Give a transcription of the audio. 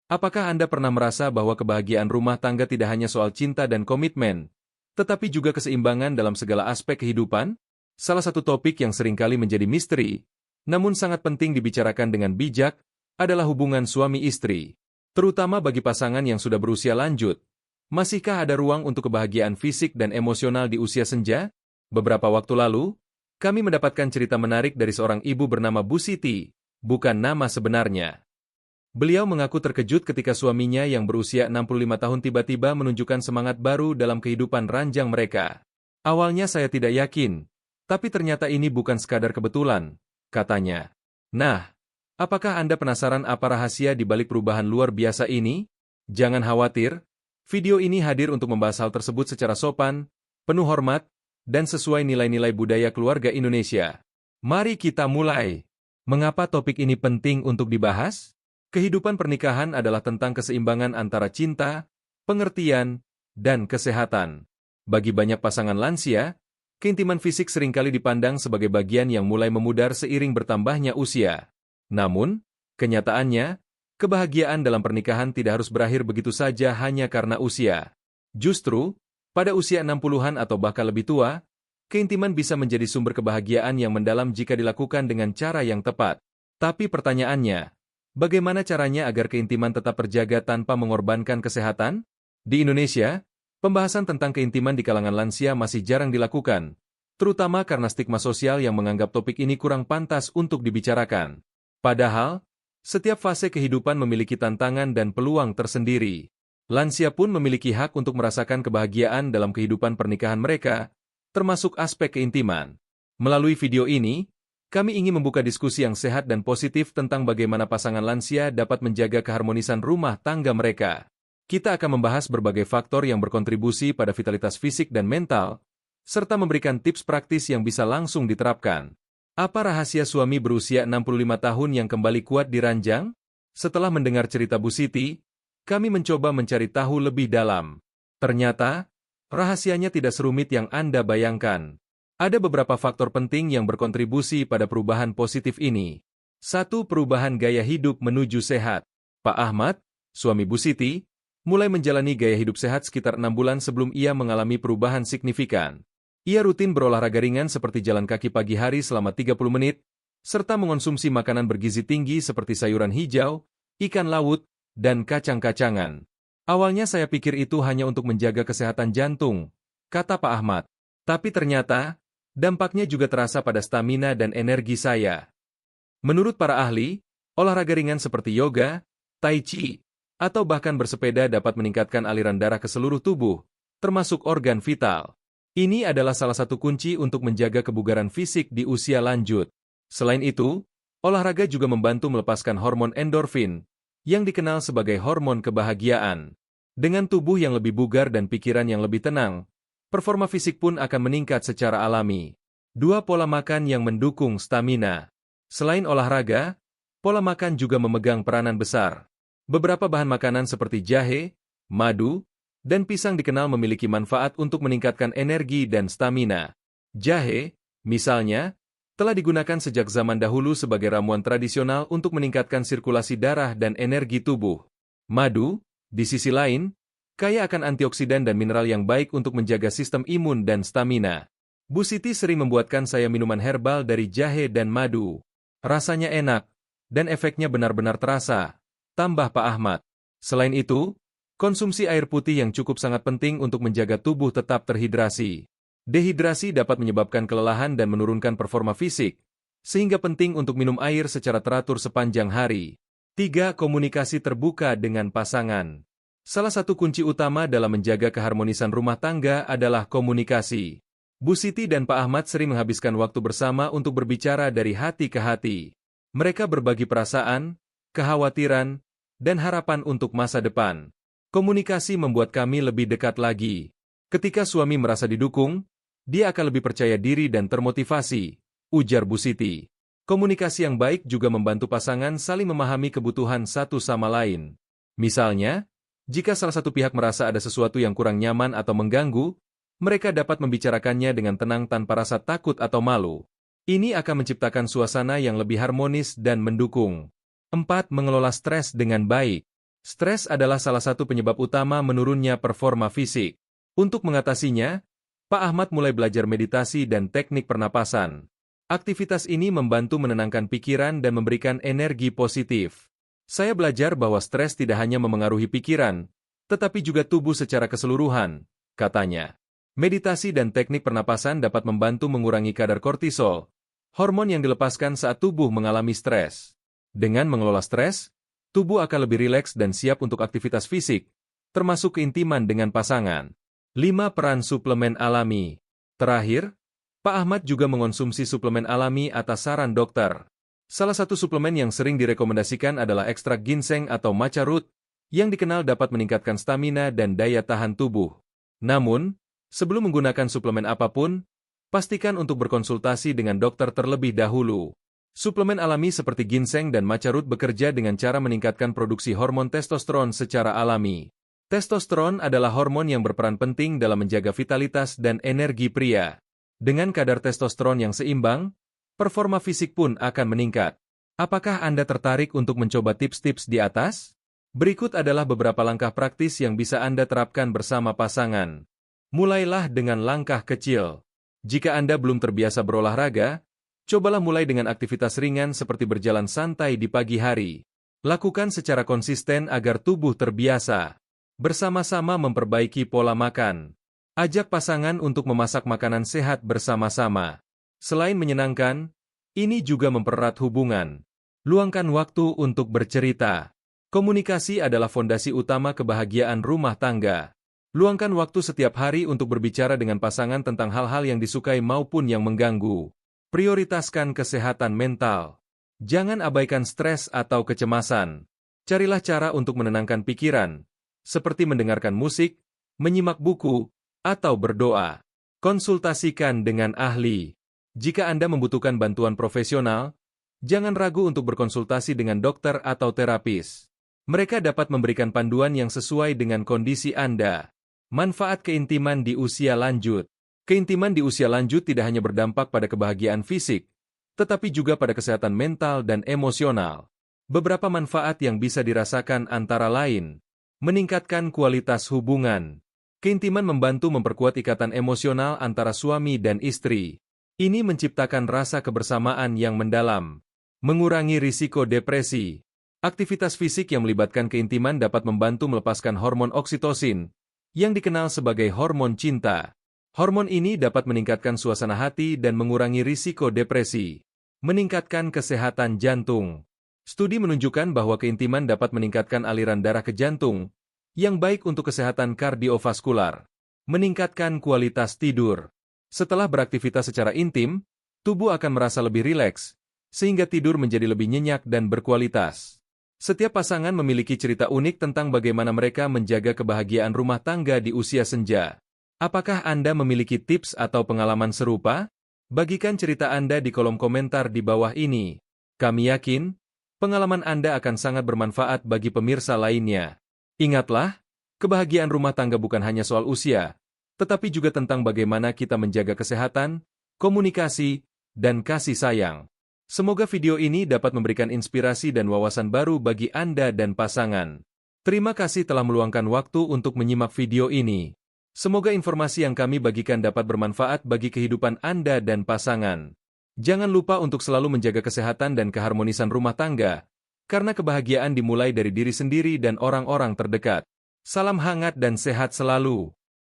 Apakah Anda pernah merasa bahwa kebahagiaan rumah tangga tidak hanya soal cinta dan komitmen, tetapi juga keseimbangan dalam segala aspek kehidupan? Salah satu topik yang seringkali menjadi misteri, namun sangat penting dibicarakan dengan bijak, adalah hubungan suami istri. Terutama bagi pasangan yang sudah berusia lanjut. Masihkah ada ruang untuk kebahagiaan fisik dan emosional di usia senja? Beberapa waktu lalu, kami mendapatkan cerita menarik dari seorang ibu bernama Bu Siti, bukan nama sebenarnya. Beliau mengaku terkejut ketika suaminya yang berusia 65 tahun tiba-tiba menunjukkan semangat baru dalam kehidupan ranjang mereka. Awalnya saya tidak yakin, tapi ternyata ini bukan sekadar kebetulan, katanya. Nah, apakah Anda penasaran apa rahasia di balik perubahan luar biasa ini? Jangan khawatir, video ini hadir untuk membahas hal tersebut secara sopan, penuh hormat, dan sesuai nilai-nilai budaya keluarga Indonesia. Mari kita mulai. Mengapa topik ini penting untuk dibahas? Kehidupan pernikahan adalah tentang keseimbangan antara cinta, pengertian, dan kesehatan. Bagi banyak pasangan lansia, keintiman fisik seringkali dipandang sebagai bagian yang mulai memudar seiring bertambahnya usia. Namun, kenyataannya, kebahagiaan dalam pernikahan tidak harus berakhir begitu saja hanya karena usia. Justru, pada usia 60-an atau bahkan lebih tua, keintiman bisa menjadi sumber kebahagiaan yang mendalam jika dilakukan dengan cara yang tepat. Tapi pertanyaannya, bagaimana caranya agar keintiman tetap terjaga tanpa mengorbankan kesehatan? Di Indonesia, pembahasan tentang keintiman di kalangan lansia masih jarang dilakukan, terutama karena stigma sosial yang menganggap topik ini kurang pantas untuk dibicarakan. Padahal, setiap fase kehidupan memiliki tantangan dan peluang tersendiri. Lansia pun memiliki hak untuk merasakan kebahagiaan dalam kehidupan pernikahan mereka, termasuk aspek keintiman. Melalui video ini, kami ingin membuka diskusi yang sehat dan positif tentang bagaimana pasangan lansia dapat menjaga keharmonisan rumah tangga mereka. Kita akan membahas berbagai faktor yang berkontribusi pada vitalitas fisik dan mental, serta memberikan tips praktis yang bisa langsung diterapkan. Apa rahasia suami berusia 65 tahun yang kembali kuat di ranjang? Setelah mendengar cerita Bu Siti, kami mencoba mencari tahu lebih dalam. Ternyata, rahasianya tidak serumit yang Anda bayangkan. Ada beberapa faktor penting yang berkontribusi pada perubahan positif ini. 1. Perubahan gaya hidup menuju sehat. Pak Ahmad, suami Bu Siti, mulai menjalani gaya hidup sehat sekitar 6 bulan sebelum ia mengalami perubahan signifikan. Ia rutin berolahraga ringan seperti jalan kaki pagi hari selama 30 menit, serta mengonsumsi makanan bergizi tinggi seperti sayuran hijau, ikan laut, dan kacang-kacangan. Awalnya saya pikir itu hanya untuk menjaga kesehatan jantung, kata Pak Ahmad. Tapi ternyata, dampaknya juga terasa pada stamina dan energi saya. Menurut para ahli, olahraga ringan seperti yoga, tai chi, atau bahkan bersepeda dapat meningkatkan aliran darah ke seluruh tubuh, termasuk organ vital. Ini adalah salah satu kunci untuk menjaga kebugaran fisik di usia lanjut. Selain itu, olahraga juga membantu melepaskan hormon endorfin, yang dikenal sebagai hormon kebahagiaan. Dengan tubuh yang lebih bugar dan pikiran yang lebih tenang, performa fisik pun akan meningkat secara alami. 2. Pola makan yang mendukung stamina. Selain olahraga, pola makan juga memegang peranan besar. Beberapa bahan makanan seperti jahe, madu, dan pisang dikenal memiliki manfaat untuk meningkatkan energi dan stamina. Jahe, misalnya, telah digunakan sejak zaman dahulu sebagai ramuan tradisional untuk meningkatkan sirkulasi darah dan energi tubuh. Madu, di sisi lain, kaya akan antioksidan dan mineral yang baik untuk menjaga sistem imun dan stamina. Bu Siti sering membuatkan saya minuman herbal dari jahe dan madu. Rasanya enak, dan efeknya benar-benar terasa, tambah Pak Ahmad. Selain itu, konsumsi air putih yang cukup sangat penting untuk menjaga tubuh tetap terhidrasi. Dehidrasi dapat menyebabkan kelelahan dan menurunkan performa fisik, sehingga penting untuk minum air secara teratur sepanjang hari. 3. Komunikasi terbuka dengan pasangan. Salah satu kunci utama dalam menjaga keharmonisan rumah tangga adalah komunikasi. Bu Siti dan Pak Ahmad sering menghabiskan waktu bersama untuk berbicara dari hati ke hati. Mereka berbagi perasaan, kekhawatiran, dan harapan untuk masa depan. Komunikasi membuat kami lebih dekat lagi. Ketika suami merasa didukung, dia akan lebih percaya diri dan termotivasi, ujar Bu Siti. Komunikasi yang baik juga membantu pasangan saling memahami kebutuhan satu sama lain. Misalnya, jika salah satu pihak merasa ada sesuatu yang kurang nyaman atau mengganggu, mereka dapat membicarakannya dengan tenang tanpa rasa takut atau malu. Ini akan menciptakan suasana yang lebih harmonis dan mendukung. 4. Mengelola stres dengan baik. Stres adalah salah satu penyebab utama menurunnya performa fisik. Untuk mengatasinya, Pak Ahmad mulai belajar meditasi dan teknik pernapasan. Aktivitas ini membantu menenangkan pikiran dan memberikan energi positif. Saya belajar bahwa stres tidak hanya memengaruhi pikiran, tetapi juga tubuh secara keseluruhan, katanya. Meditasi dan teknik pernapasan dapat membantu mengurangi kadar kortisol, hormon yang dilepaskan saat tubuh mengalami stres. Dengan mengelola stres, tubuh akan lebih rileks dan siap untuk aktivitas fisik, termasuk keintiman dengan pasangan. 5. Peran suplemen alami. Terakhir, Pak Ahmad juga mengonsumsi suplemen alami atas saran dokter. Salah satu suplemen yang sering direkomendasikan adalah ekstrak ginseng atau matcha root, yang dikenal dapat meningkatkan stamina dan daya tahan tubuh. Namun, sebelum menggunakan suplemen apapun, pastikan untuk berkonsultasi dengan dokter terlebih dahulu. Suplemen alami seperti ginseng dan matcha root bekerja dengan cara meningkatkan produksi hormon testosteron secara alami. Testosteron adalah hormon yang berperan penting dalam menjaga vitalitas dan energi pria. Dengan kadar testosteron yang seimbang, performa fisik pun akan meningkat. Apakah Anda tertarik untuk mencoba tips-tips di atas? Berikut adalah beberapa langkah praktis yang bisa Anda terapkan bersama pasangan. Mulailah dengan langkah kecil. Jika Anda belum terbiasa berolahraga, cobalah mulai dengan aktivitas ringan seperti berjalan santai di pagi hari. Lakukan secara konsisten agar tubuh terbiasa. Bersama-sama memperbaiki pola makan. Ajak pasangan untuk memasak makanan sehat bersama-sama. Selain menyenangkan, ini juga mempererat hubungan. Luangkan waktu untuk bercerita. Komunikasi adalah fondasi utama kebahagiaan rumah tangga. Luangkan waktu setiap hari untuk berbicara dengan pasangan tentang hal-hal yang disukai maupun yang mengganggu. Prioritaskan kesehatan mental. Jangan abaikan stres atau kecemasan. Carilah cara untuk menenangkan pikiran, seperti mendengarkan musik, menyimak buku, atau berdoa. Konsultasikan dengan ahli. Jika Anda membutuhkan bantuan profesional, jangan ragu untuk berkonsultasi dengan dokter atau terapis. Mereka dapat memberikan panduan yang sesuai dengan kondisi Anda. Manfaat keintiman di usia lanjut. Keintiman di usia lanjut tidak hanya berdampak pada kebahagiaan fisik, tetapi juga pada kesehatan mental dan emosional. Beberapa manfaat yang bisa dirasakan antara lain: meningkatkan kualitas hubungan. Keintiman membantu memperkuat ikatan emosional antara suami dan istri. Ini menciptakan rasa kebersamaan yang mendalam. Mengurangi risiko depresi. Aktivitas fisik yang melibatkan keintiman dapat membantu melepaskan hormon oksitosin, yang dikenal sebagai hormon cinta. Hormon ini dapat meningkatkan suasana hati dan mengurangi risiko depresi. Meningkatkan kesehatan jantung. Studi menunjukkan bahwa keintiman dapat meningkatkan aliran darah ke jantung, yang baik untuk kesehatan kardiovaskular. Meningkatkan kualitas tidur. Setelah beraktivitas secara intim, tubuh akan merasa lebih rileks, sehingga tidur menjadi lebih nyenyak dan berkualitas. Setiap pasangan memiliki cerita unik tentang bagaimana mereka menjaga kebahagiaan rumah tangga di usia senja. Apakah Anda memiliki tips atau pengalaman serupa? Bagikan cerita Anda di kolom komentar di bawah ini. Kami yakin, pengalaman Anda akan sangat bermanfaat bagi pemirsa lainnya. Ingatlah, kebahagiaan rumah tangga bukan hanya soal usia, tetapi juga tentang bagaimana kita menjaga kesehatan, komunikasi, dan kasih sayang. Semoga video ini dapat memberikan inspirasi dan wawasan baru bagi Anda dan pasangan. Terima kasih telah meluangkan waktu untuk menyimak video ini. Semoga informasi yang kami bagikan dapat bermanfaat bagi kehidupan Anda dan pasangan. Jangan lupa untuk selalu menjaga kesehatan dan keharmonisan rumah tangga, karena kebahagiaan dimulai dari diri sendiri dan orang-orang terdekat. Salam hangat dan sehat selalu.